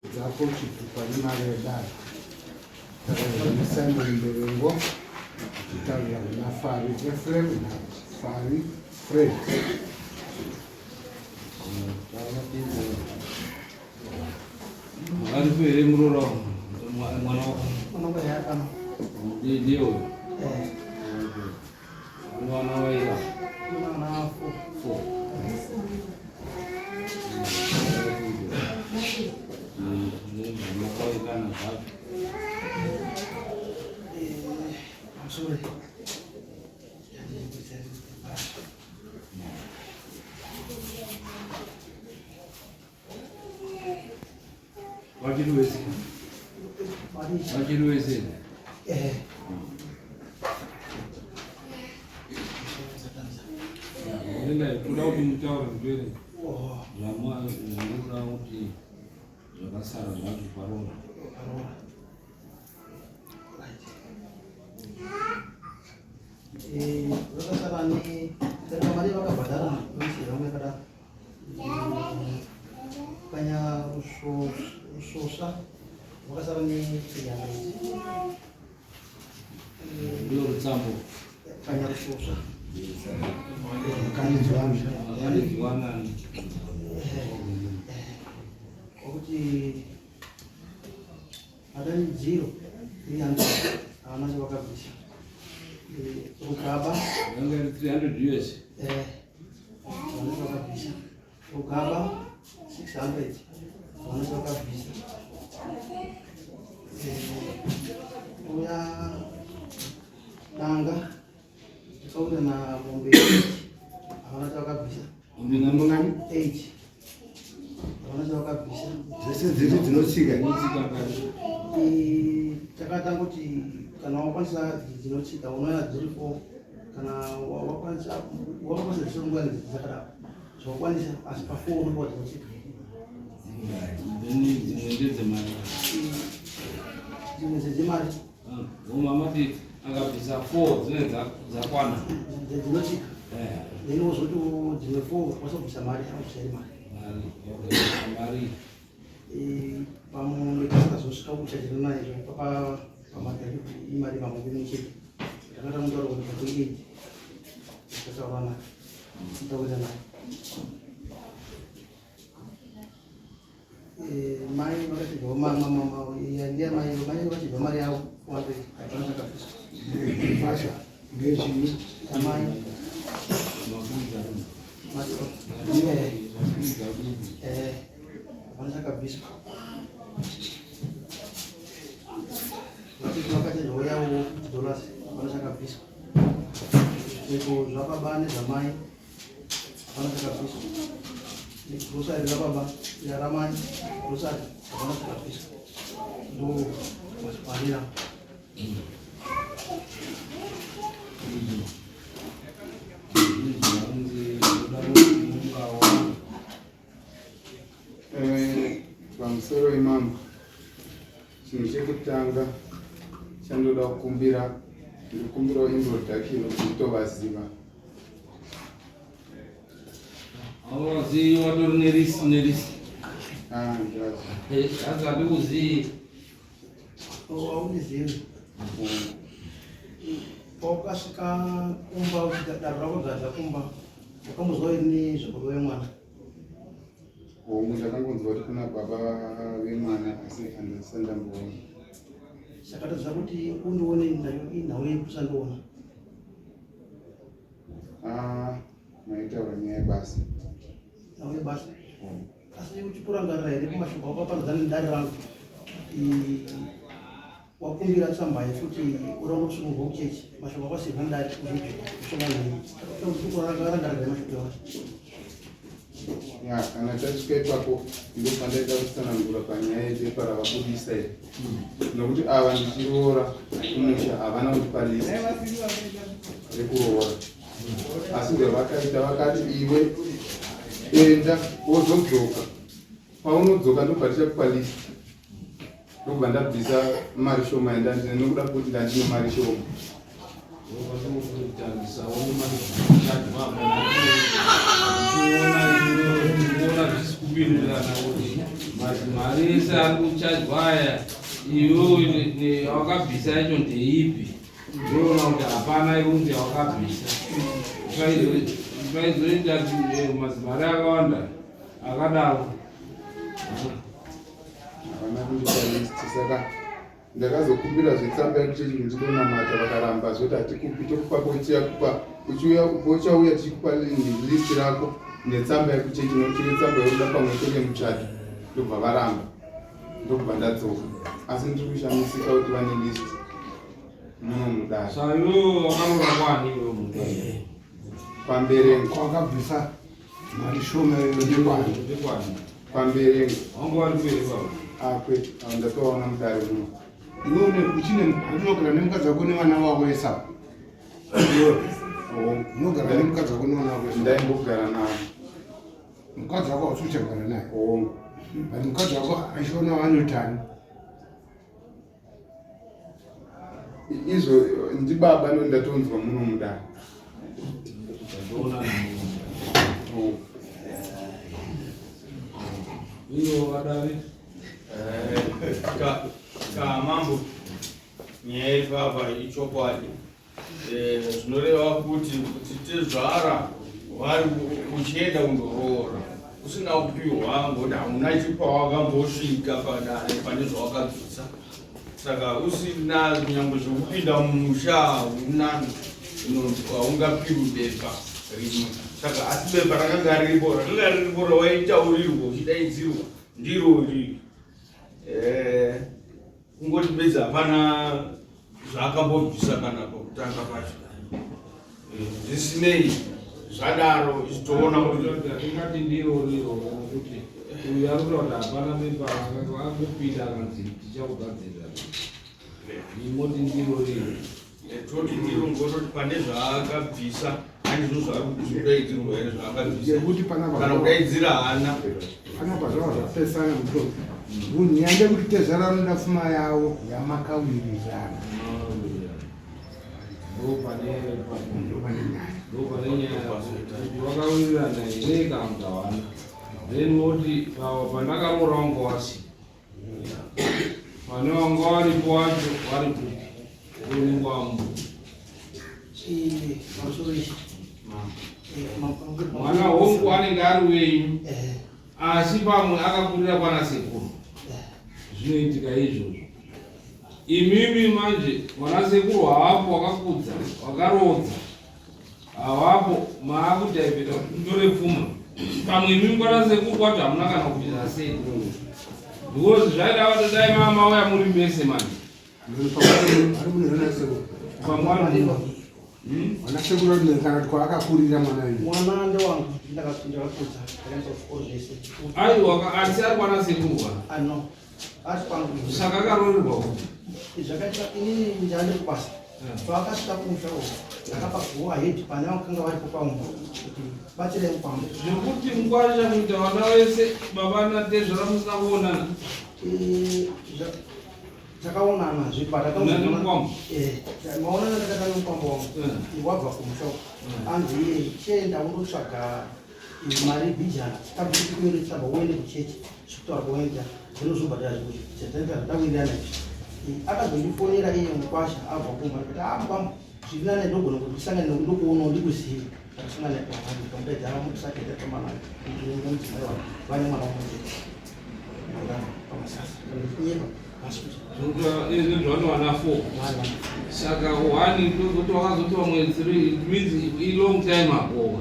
dzako chitupa nemareda taura Simon Mberengo taura na Fari Efrem na Fari Fred ari kuere murora mwana Mwana yakama. Ndio. Mwana waira. Mwana Fo. I'm sorry. What did you say? What did you say? Kuda kuti mutaura mberi zvamuda kuti zvakasara zvacho parona vakasara mari vakabhadhara vamwe kada kanya rusvosva vakasara neyanai ndio rutsambo kanya rusvosva kanidziwana kuti adanidziro iyanza havana chavakabvisa rugaba yanga iri 300 US havana chavakabvisa rugaba 600 havana chavakabvisa uya danga tikaunda na mombe havana chavakabvisa mungani 8 havana chavakabvisa dzese dziri dzinotsika takatanga kuti kana wakwanisa dzinotsika unoona dziri 4 kana wakwanisa zvisongwani dzakadaro zvawakwanisa asi pa4 unopa dzinotsika dzimwe ndedzemari dzimwe dzedzemari umamati akabvisa 4 dzine dzakwana dzinotsika then wozoti dzimwe 4 wasabvisa mari akushairi mari pamwe kasingazosvika kuchajira naizvo pamadhari kuti imari pamwe nechete takata mutaura kuti pa28 tataurana taurira naye mai vakachibva mai vakachibva mari yavo 400 hapana chakabviswa ngechini amai hapana chakabviswa vakati zvoyawo $, hapana chakabviswa zvipfeko zvababa nezvamai hapana chakabviswa grosari rababa yaramai grosari hapana chakabviswa ndo mazikwanira pamusoro imamo chinhu chekutanga chandoda kukumbira ndikukumbirawo introduction kuti tovaziva avazivi vatori nerisi azadi kuzii aunizivi paukasvika kumba uchida daro rako gadza kumba wakamuzwa ini zvakuru vemwana homwe ndakangonzwa kuti kuna baba vemwana asi handisandamboona chakatadza kuti undione nhau yekusandoona maitaura nyaya yebasa nhau yebasa asi uchipurangarira here kumashoko ako apanodzana nedare rangu wakumbira tsamba yekuti uramba kusungurwa kuchechi mashoko akasirwa ndari kushongakurangarira mashoko yacho kana tasvika ipapo ndopandaita kutsanangura panyaya yepepa ravabudisa iri nokuti ava ndichiroora kumusha havana kutipa list rekuroora asi zvavakaita vakati iwe enda wozodzoka paunodzoka ndobva tichakupa list ndobva ndabvisa mari shoma yandandine nokuda kuti ndandine mari shoma mari ese ari kuchajwa aya iwe wakabvisa yacho ndeipi ndoona kuti hapana irunzi yawakabvisa zvaizoita kuti mazimari akawanda akadaro havana kundisalisti saka ndakazokumbira zvetsamba yekuchechi ndinonamata vakaramba zvoti hatikupi tokupa kochiyakupa uchauya tichikupa listi rako netsamba yekuchechi nokuti netsamba yokuda pamwe tone muchato ndobva varamba ndobva ndadzoka asi ndiri kushamisika kuti vane listi munomudai sayo wakarora kwani iwe munhu pamberengo kwakabvisa mari shoma yodekwani pamberengo wangu vari kueri baba kwete ndakaona mudare muno iwe unogara nemukadzi wako nevana wako esa unogara nemukadzi wako nevana wako esa ndaimbogara navo mukadzi wako wasuchagara naye ongo but mukadzi wako achiona vanotani izvo ndibaba nondatonzwa muno mudare iyo vadari kamambo nyaya iri papa ichokwadi zvinoreva kuti Tezvara wari uchienda kundoroora usina kupiwa ngoti hamuna chipawakambosvika padare pane zvawakabvisa saka usina nyangwe zvokupinda mumusha haungapiwi bepa rimwe saka asi bepa rakanga riripo rawaitaurirwa uchidaidzirwa ndirori kungoti bedzi hapana zvaakambobvisa kana pakutanga pacho zvisinei zvadaro ichitoona kuti ingati ndiroriro kuti uyu ari kuda kuti hapana bepa akupinda akanzi tichakugadzirira imoti ndiroriro toti ndirongototi pane zvaakabvisa handizvo zvari kudaidzirwa here zvaakabvisa kana kudaidzira hana panapa zvava zvapesana mutombo unyande kuti Tezvara anoda pfuma yavo yamakawirirana ndopane nyaya wakawirirana here kamugawana then woti pandakaroora wanga wasi pane wanga waripo wacho vari kupi uringwambo mwana hongu anenge ari wenyu asi pamwe akakurira kwana sekuru zvinoitika izvozvo imimi manje mwana sekuru havapo wakakudza wakarodza havapo maakudhaivheta kuti ndore pfuma pamwe imimi kwana sekuru kwacho hamuna kana kuti zvasekuru because zvaida vatodai mamauya muri mese manje mwana sekuru kana kuti kwaakakurira mwana uyu mwana ndewangu ndakakudza zvese aiwa asi ari kwana sekuru ano asi pangu saka akaroorerwa kuti zvakaita inini ndande kubasa vakasvika kumusha ndakapa go ahead pane vakanga varipo pamwe kuti batirei mupambo zvekuti mukwasha kuita vana vese baba naTezvara musina kuonana takaonana zvipatamaonana ndakata nomupambo wangu wabva kumusha anzi iye chienda undotsvaga mari bhijana tabviti kuende tsamba uende kuchechi zvekutaura kuenda zvinozobhadhara zvekuchitawindirana akazondifonera iye mukwasha abva kumba kuti mupambo zviri nane ndogona kutisangana ndokuonawo ndikuzivi akusangana kamudaidza mukusaketa tamana mudzimai wake vane mwana wamuzeti pamasasa kandifunyeva izvi zvanowana 4 saka 1 ndozoti wakazotiwa mwedzi 3 it means ilong time ago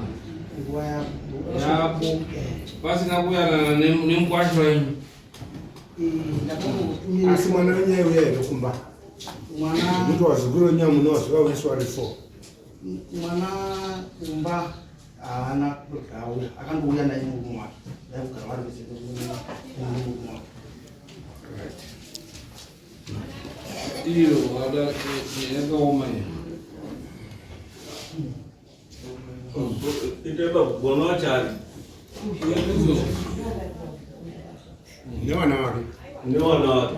nguva yapo pasina kuyanana nemukwasha wenyu asi mwana wenyaya uya here kumba kuti wazukuru nyamuno wazvikawiswa ri 4 mwana kumba haana auya akangouya naye murume wake daikugara vari vese murume wake iyo yakaoma iteba kugona wachari nevana vake newana wake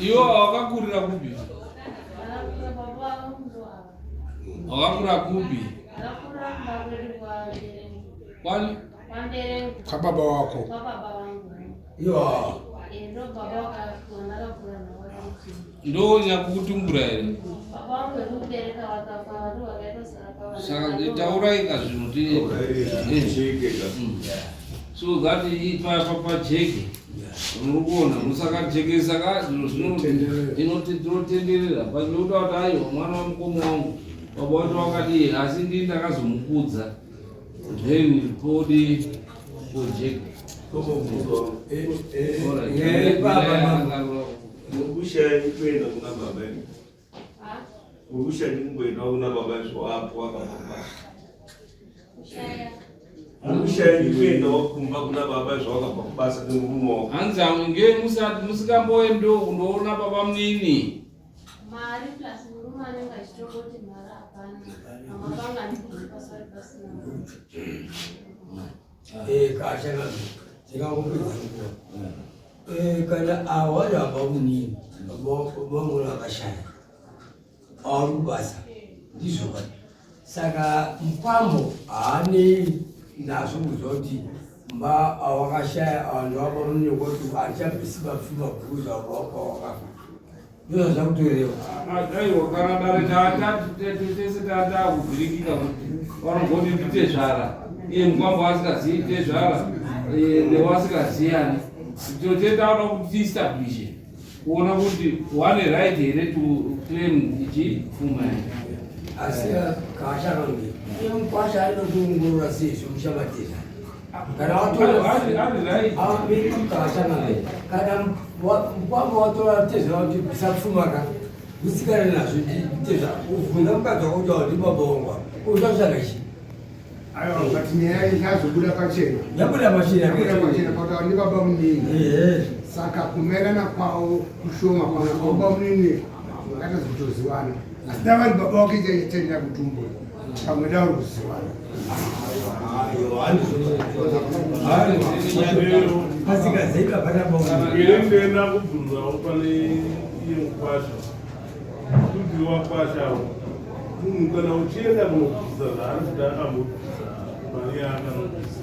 iwo wakakurira kupi wakakura kupi kwani kababa wako Ndonya kukutumbura here. Saka tauraika zvinhu so that pajeke unogona musakajekesa ka zvino zvinotenderera panoda kuti aiwa mwana wamukomo wangu baba wacho wakati asi ndii ndakazomukudza then podi pojeke mukushayi kuenda kuna baba mukushayi kungoenda kuna baba zvawapo wakapapa mukushayi kuenda wakumba kuna baba zvawakabva kubasa nemurume hanzamwe nge musikamboendo kundoona baba munini mari plus murume anenge achitongoti mari hapana amapanga ndikuzvipasari pasina kashaka ndingakupedza kana awari hamba munini vamwe vakashaya auri kubasa ndizvo kati saka mukwambo haane nazvo kuzva kuti mba awakashaya vanhu vapamunekoti achabvisiba pfuma kuuza wakafa ndizvo zvakutorewa aiwa kana dare tese tatakuvhirikika kuti vanogoti nditezvara iye mukwambo asingazii tezvara newasingaziyani totetaura kuti tiestablishe kuona kuti wane right here to claim ichipfuma here asi kashakange iye mukwasha ainokuongorora sei zvemushamateza kana watoraaakashakange kana mukwamba watora tezvara kuti bisapfumaka usikane nazvo tezvara uvhunza mukadzi wakuta kuti babongwa uchakushakachi aiwa but nyaya yazobuda pachena yabuda pachena pakati ndi baba munini saka kumairana kwawo kushoma pana baba munini vakatozotoziwana asi davani baba wake chaitenda kutumbo pamwe dauri kuziwana pasikazeika panabongeenda kubvunzawo pane iye mukwasha kuti wakwashawo munhu kana uchienda kunobvisa zvaari kuti akambobvisa mari yaakanobvisa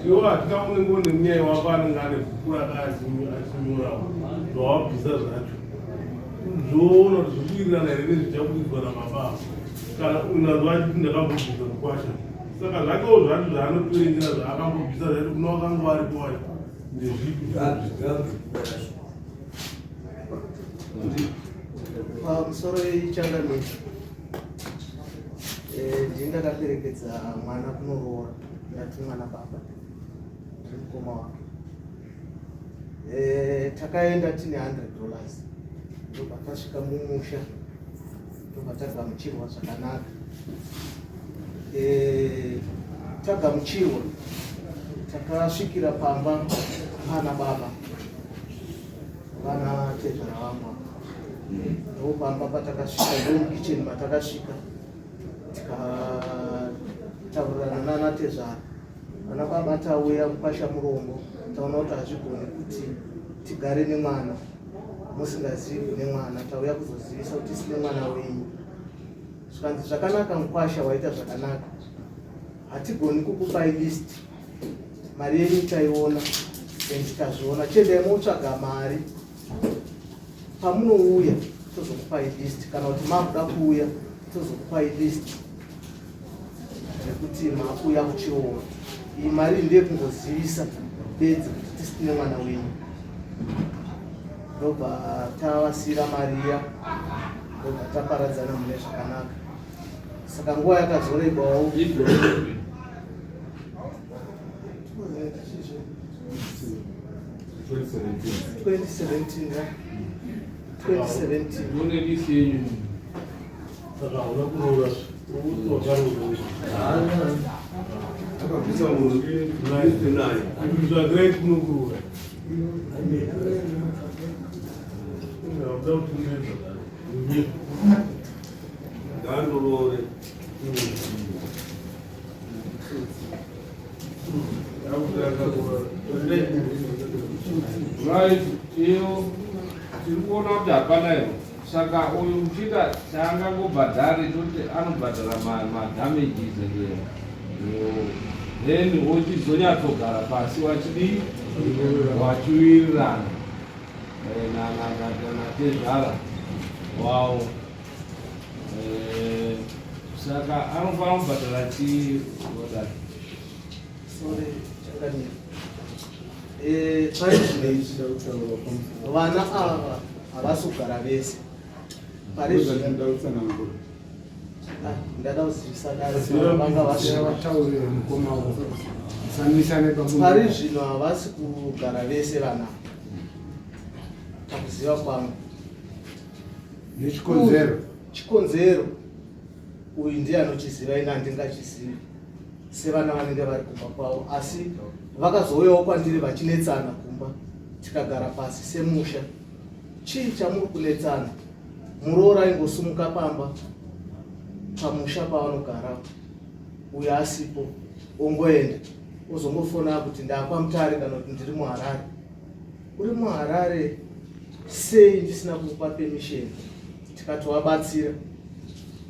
iwo hatikamunengone munyaya wako anenge ane bhuku rakaachinyora zvawabvisa zvacho zvoona kuti zvokuwirirana here nezvichabudidzwa namababa kana unazvo achiti ndakambobvisa mukwasha saka zvakewo zvacho zvaanotoerengera zvaakambobvisa zvacho kuna wakanga varipo wacho ndezvipi pamusoro ichangamisi ndindakaperekedza mwana kunoroora ndatumwa nababa mukoma wake takaenda tine $100 ndobva tasvika mumusha ndobva tagamuchirwa zvakanaka tagamuchirwa takasvikira pamba pana baba vana tezvara vangu ndopamba patakasvika ndomukicheni matakasvika tikataurirana nana tezvara vana baba tauya mukwasha murongo taona kuti hazvigoni kuti tigare nemwana musingazivi nemwana tauya kuzozivisa kuti sine mwana wenyu zvikanzi zvakanaka mukwasha waita zvakanaka hatigoni kukupai list mari yenyu taiona tikazviona chendai motsvaga mari pamunouya tozokupai list kana kuti makuda kuuya tozokupai list rekuti makuya kuchirowa iyi mari ndeyekungozivisa bedzi kuti tisine mwana wenyu ndobva tavasira mariya ndobva taparadzana mune zvakanaka saka nguva yakazorebawo 2017 saka hauna kuroora wakaroora akabvisa munhu naye zvagireit kunokuroora hauda kutumedza ngandorore right iyo tiri kuona kuti hapana iro saka uyu uchida chaangangobhadhari toti anobhadhara madamages then wochizonyatsogara pasi wachidii wachiwirirana naTezvara wavo. Saka anofanira kubhadhara chii kuDare? Vana ava havasi kugara vese. Ndada kuzivisa pari zvino havasi kugara vese vana. Pakuziva kwangu chikonzero uyu ndiye anochiziva, ina handingachizivi sevana vanenge vari kumba kwavo, asi vakazouyawo kwandiri vachinetsana kumba. Tikagara pasi semusha, chii chamuri kunetsana? Muroora ingosumuka pamba pamusha pavanogara, uyu asipo ongoenda ozongofona kuti ndakwamutare kana kuti ndiri muHarare. Uri muHarare sei ndisina kupa permission? Tikatovabatsira.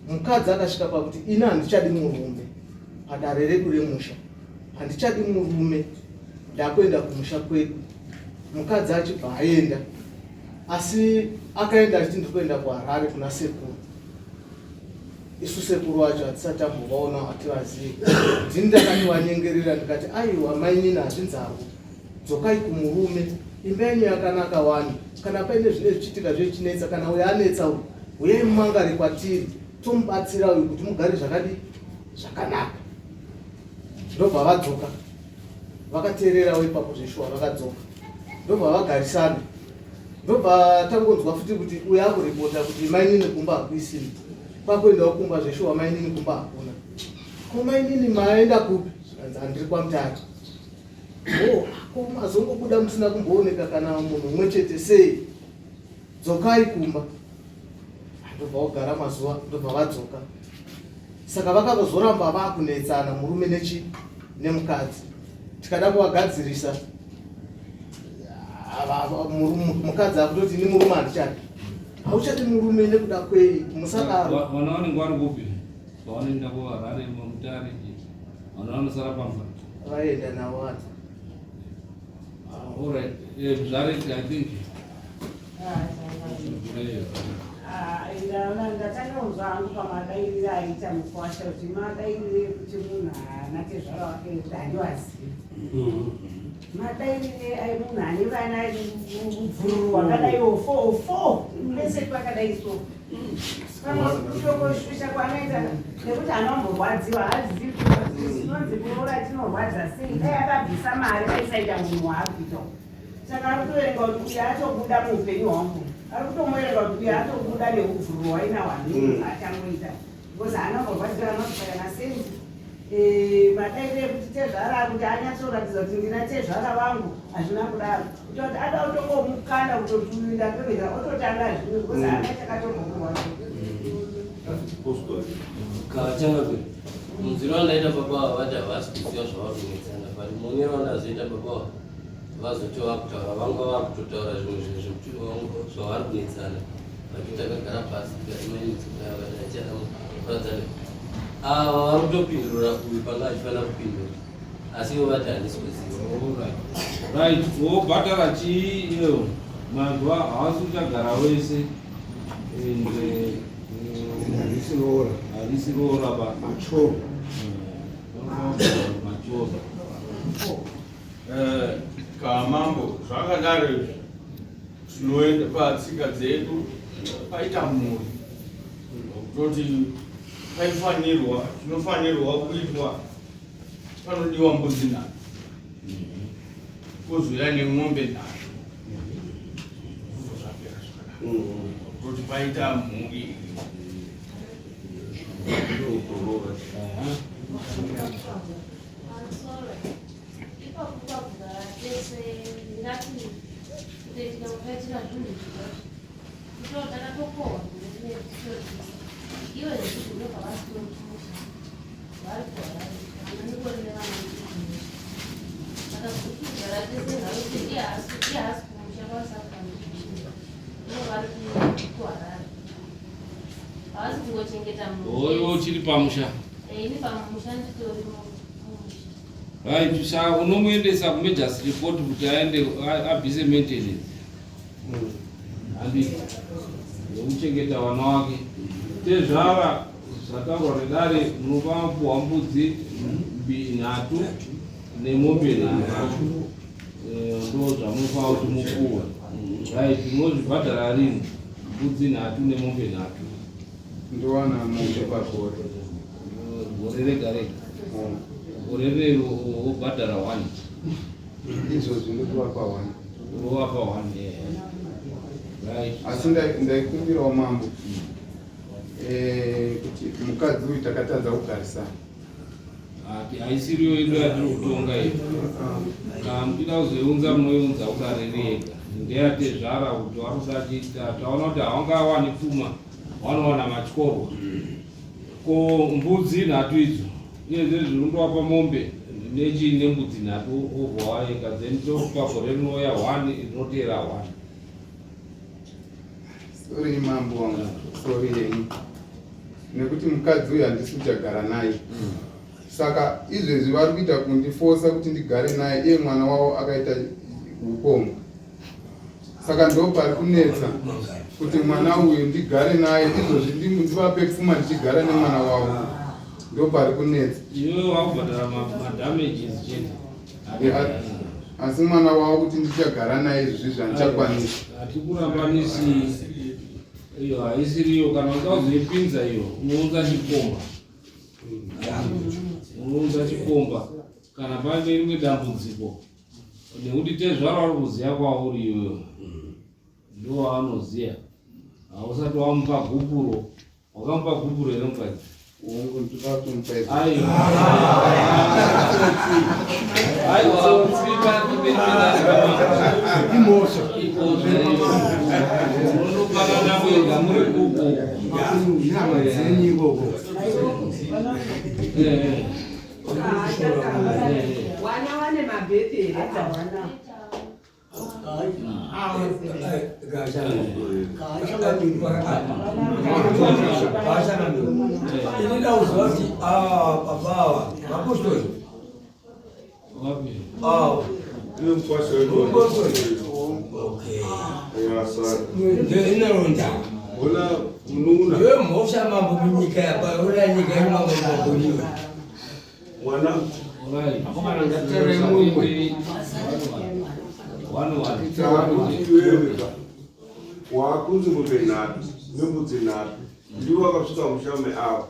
Mukadzi akasvika pakuti ina handichadi murume padare redu remusha, handichadi murume, ndakuenda kumusha kwedu. Mukadzi achibva aenda, asi akaenda achiti ndiri kuenda kuHarare kuna sekuru. Isu sekuru wacho hatisati tambovaona hativazivi. Ndini ndakati wanyengerera ndikati aiwa mainini hazvinzavo, dzokai kumurume, imba yenyu yakanaka wani. Kana paine zvine zvichiitika zvechinetsa, kana uyo anetsa uyu, uyai mumangari kwatiri tomubatsira uyu kuti mugare zvakadi zvakanaka. Ndobva vadzoka vakateererawo ipapo zveshuwa, vakadzoka ndobva vagarisana. Ndobva tangonzwa futi kuti uyu akuripota kuti mainini kumba hakuisini. Kwakuendawo kumba zveshuwa, mainini kumba hakuna. Ko mainini maenda kupi? Handiri kwamutare. Ko mazongobuda musina kumbooneka kana munhu mumwe chete sei? Dzokai kumba. Ndobva vogara mazuva, ndobva vadzoka. Saka vakazoramba vakunetsana murume nemukadzi. Tikada kuvagadzirisa, mukadzi akutoti ini murume handichadi. Hauchati murume nekuda kwei? Musadaro. Vana vanenge vari kupi? Pavanoenda kuHarare muMutare, vana vanosara pamba? Vaenda navo vacho. All right. Zvake, I think. Ndatanonzwa hangu pamadairiro aita mukwasha kuti madairiro ekuti munhu haana Tezvara wake handiwazivi. Madairiro aimunhu ane vana mubvururu wakadaiwo 4 vese kwakadai so. Kutokoshusha kwanoita nekuti anomborwadziwa haazivi kuti inonzi kuroora tinorwadza sei. Dai akabvisa mari aisaita munhu waakuita. Saka ari kuverenga kuti uyu atobuda muupenyu hwangu. Ari kutomuverenga kuti uyu atobuda neubvururu wainahwo achangoita. Because anomborwadzira anozvikana senzi. Madairiro ekuti Tezvara kuti anyatsoratidza kuti ndina Tezvara vangu hazvina kudaro. Kutoti ada kutongomukanda kutoti uyu ndapemhera ototanga zvimwe because haana chakatombokurwa. Kachangape munzira wandaita baba vati havasi kuziva zvavarumedzana, but mune vandazoita baba vazoti vakutaura vanga vakutotaura zvimwe zvinhu zvekuti zvavari kunetsana vakuti akagara pasi kaimainitsiaaaachadamukuradzane ava vari kutopindurira uyu panga achifanira kupindura asi ivo vati handisi kuziva. Right, wobhadhara chii iyo mazuva havasi kuchagara wese harisi roora machoro Kamambo zvakadaro zvinoenda patsika dzedu paita mhuri kutoti zvinofanirwa kuitwa panodiwa mbudzi 9 kozoya nemwombe 9 zvapera zvakanaka kutoti paita mhuri. Oyo chiri pamusha. Ini pamusha nditori mumusha. right saka unomuendesa kumajors report kuti aende abvise maintenance handii ndokuchengeta vana wake. Tezvara zvataurwa nedare munopa puhwa mbudzi 3 nemombe 3 ndo zvamunofanira kuti mupuhwe. Right, munozvibhadhara rini? Mbudzi 3 nemombe 3 ndowana mombe pagore gore rega rega. Gore rero wobhadhara 1 izvozvi ndokuvapa 1 unovapa 1 right. Asi ndaikumbirawo mambo kuti mukadzi uyu takatadza kugarisana. Haisiriyo yedu yatiri kutonga iyo. Kamudida kuzoiunza munoiunza kuDare rega. Ndeyatezvara kuti varikuda chiita taona kuti havangawani pfuma vanowana matyorwa. Ko mbudzi 3 idzo iyezve zvirundowapa mombe nembudzi 3 obva waeka then topagore rinouya 1 rinotera 1. Sori mambo wangu, sori yenyu. Nekuti mukadzi uyu handisi kuchagara naye. Saka izvezvi vari kuita kundifosa kuti ndigare naye, iye mwana wavo akaita upombwe. Saka ndo pari kunetsa kuti mwana uyu ndigare naye, izvozvi ndivape pfuma ndichigara nemwana wavo. Ndo pari kunetsa. Iwe wakubhadhara madamages chete. Asi mwana wavo kuti ndichagara naye izvozvi zvandichakwanisa. Hatikurambanisi iyo haisiriyo. Kana ukazoipinza iyo unounza chikomba. Unounza chikomba kana pane rimwe dambudziko nekuti Tezvara vari kuziva kwauri iwewe ndo waanoziva. Hausati wamupa gupuro. Wakamupa gupuro here mukadzi? Wangu ndoda kumupaidza. Unopanana mwega muri kuko. Wana wane mabhete inida kuzwa kuti papawa mapositori ndeinalonda iwe mhosva mambo munyika yapaura nyika yemambo maboniwe mwana wakunzi mombe 3 nembudzi 3 ndiwo wakasvika mushame avo.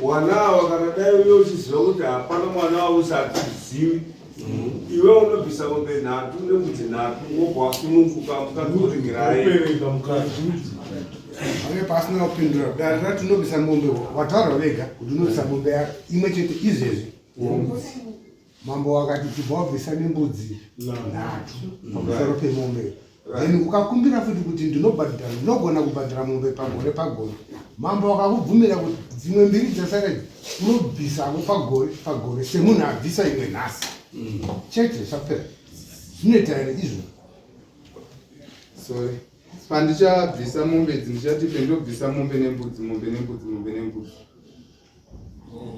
Mwana ava kana dai uyo uchiziva kuti hapana mwana wavo usatizivi, iwe unobvisa mombe 3 nembudzi 3 wobva wasununguka mukadzi uringirai. Ave pasina kupindura kudare rati unobvisa mombe wataura vega kuti unobvisa mombe imwe chete izvezvi. Mambo wakati tibva wabvisa nembudzi 3 pamusoro pemombe. Then ukakumbira futi kuti ndinogona kubhadhara mombe pagore. Mambo wakakubvumira kuti dzimwe 2 dzasara unobvisako pagore semunhu abvisa imwe nhasi. Chete zvapera. Zvinoita here izvo? Sorry. Pandichabvisa mombe idzi ndichati pendobvisa mombe nembudzi.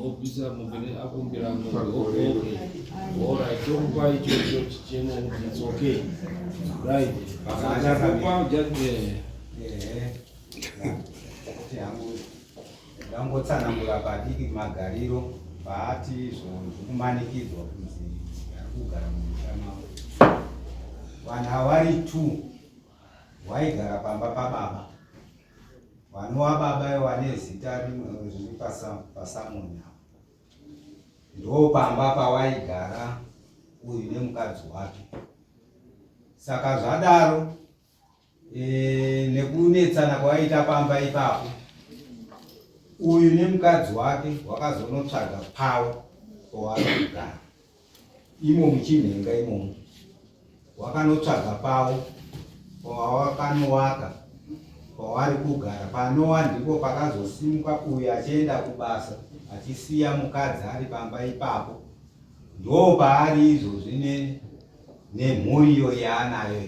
Obvisa mombe akumbira mombe. Alright, tokupa icho chichemo kuti it's okay. Right. Akakupa just ndangotsanangura padiki magariro paati zvokumanikidzwa kunzi ari kugara mumusha mavo. Vana vari 2 waigara pamba pababa. Vanova baba wane zita riri pasamoni. Ndo pamba pawaigara uyu nemukadzi wake. Saka zvadaro nekunetsana kwaita pamba ipapo, uyu nemukadzi wake wakazonotsvaga pavo pavari kugara imo muchinhenga imomo. Wakanotsvaga pavo pavakanowaka pavari kugara. Panowa ndipo pakazosimuka uyu achienda kubasa achisiya mukadzi ari pamba ipapo. Ndo paari izvozvi nemhuriyo yaanayo.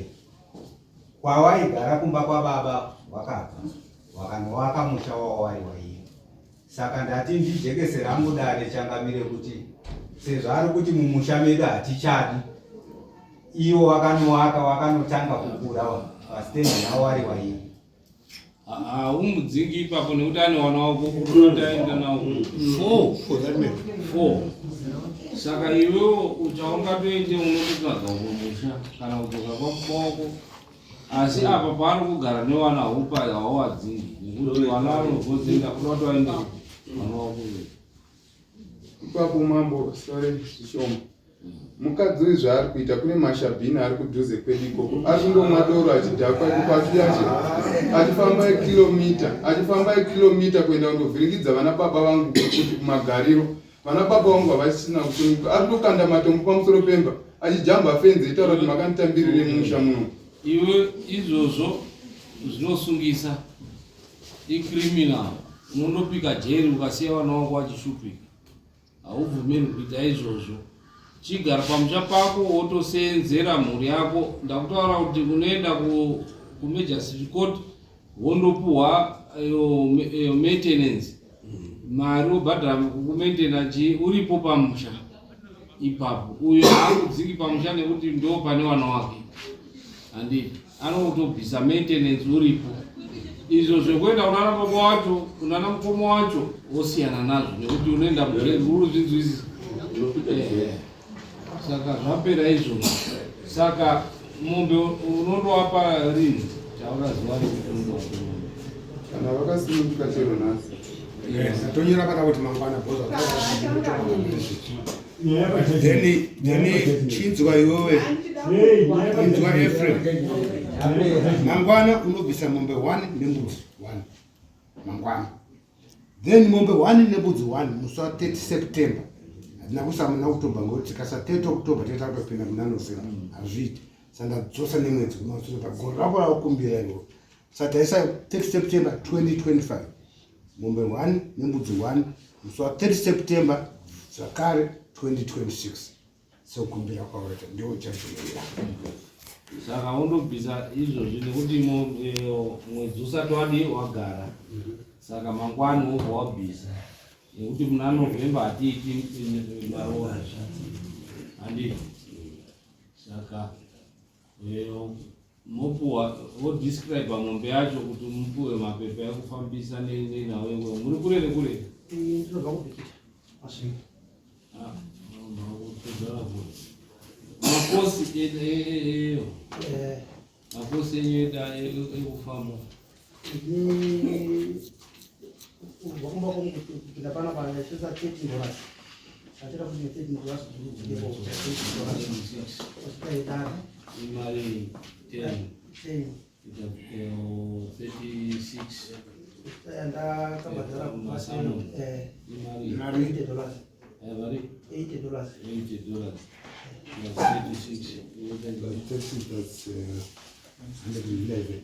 Kwawaigara kumba kwababa wakabva wakanowaka musha wawo wari waiye. Saka ndati ndijekese rangu dare changamire kuti sezvo ari kuti mumusha medu hatichadi iwo wakanotanga kukura vasitenzi navo vari wairi umudzingi ipapo nekuti ane wana wako unotaenda nawo 4 saka iwewo uchaungatoende unototsvaga umusha kana kudzoka kwako asi apa paari kugara newana hupa hawadzingi nekuti wana anogodzenga unotoaende wana wako ipapo mambo sore zvishoma mukadzi uyu zvaari kuita kune mashabhini ari kudhuze kwedu ikoko ari kundomwa doro achidhakwa ikopatu yacho achifamba kilomita kuenda kundovhiringidza vana baba vangu kuti kumagariro vana baba vangu havasisina kusununguka ari kutokanda matombo pamusoro pemba achijamba fenzi itaura kuti makanditambirire mumusha muno iwe izvozvo zvinosungisa icriminal unondopika jeri ukasiya vana wako vachishupika haubvumiri kuita izvozvo chigara pamusha pako wotoseenzera mhuri yako ndakutaura kuti unoenda kumagistrate court wondopuhwa maintenance mari wobhadhara kumaintenance uripo pamusha ipapo uyo haakudzingi pamusha nekuti ndo pane wana wake handii anotobvisa maintenance uripo izvo zvekuenda kunana baba wacho kunana mukoma wacho wosiyana nazvo nekuti unoenda mujeri uri zvinzwisisa saka zvapera izvozvo saka mombe unondowapa rini taura zuva rekutondoa kana vakasununguka chero nhasi tonyora pana kuti mangwana then chinzwa iwewe inzwa Efrem mangwana unobvisa mombe 1 nembudzi 1 mangwana then mombe 1 nembudzi 1 musi wa 30 September hadina kusamuna Oktoba ngokuti tikasa 30 Oktoba teta kutopinda muna November hazviiti sandadzosa nemwedzi kumashure pagore rako rakukumbira iwo saka taisa 30 September 2025 mombe 1 nembudzi 1 musi wa 30 September zvakare 2026 sokumbira kwawaita ndio chachoira saka undobvisa izvozvi nekuti mwedzi usati wagara saka mangwani wobva wabvisa nekuti muna November hatiiti maroora handii saka mopuhwa wodescribe mombe yacho kuti mupuhwe mapepa ekufambisa nenawe muri kure nekure ndinobva kubhikita masvingo makosi eyo makosi enyu ekufamba wakumba kupinda pana panachesa $30 achira kuti $30 kuitaitara imari 10 36 ndakabhadhara kumasano imari $80 vari $80 plus 36 that's 111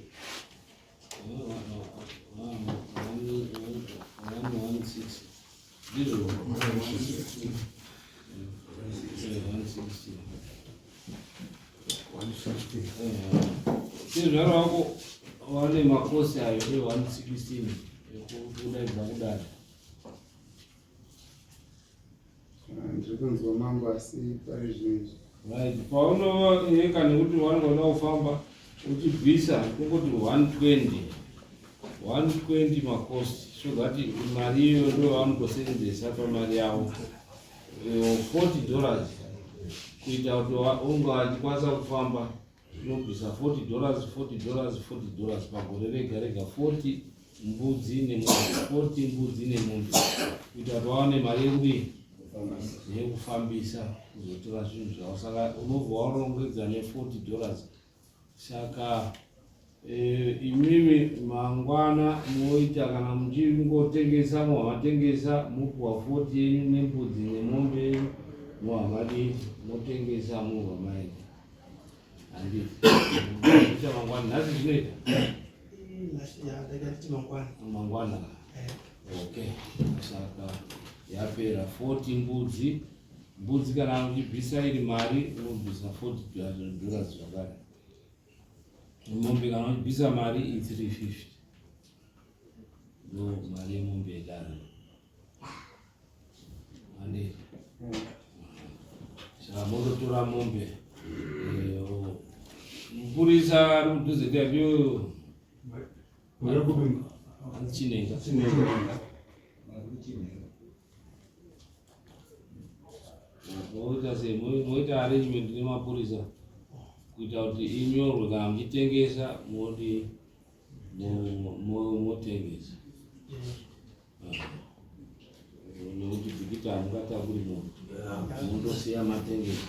chizvaro wako wane makosi ayo e116 ekudaidza kudare ndiri kunzwa mambo asi pari zvinji right paunoeka nekuti wangoda kufamba uchibvisa kungoti 120 makosti so that mari iyo ndo vanotosenzesa pamari yavo $40 kuita kuti unge vachikwanisa kufamba inobvisa $40 pagore rega rega 40 mbudzi nemombe kuita kuti vaone mari yekudii yekufambisa kuzotora zvinhu zvavo saka unobva warongedza ne$40 saka imimi mangwana moita kana muchingotengesa muhamatengesa mupuhwa 40 yenyu nembudzi nemombe yenyu muhamadi motengesa muhwa maenda handii ita mangwana nhasi zvinoita mangwana okay saka yapera 40 mbudzi kana uchibvisa iri mari unobvisa $40 zvakare mombe kana uchibvisa mari i350 ndo mari yemombe yedare handii motora mombe. Mupurisa ari mudhuze ndiyo Chinenga. Moita arrangement nemapurisa kuita kuti inyorwe kana muchitengesa moti motengesa. Nekuti bhikita hamukatakuri munhu, munotosiya matengesa.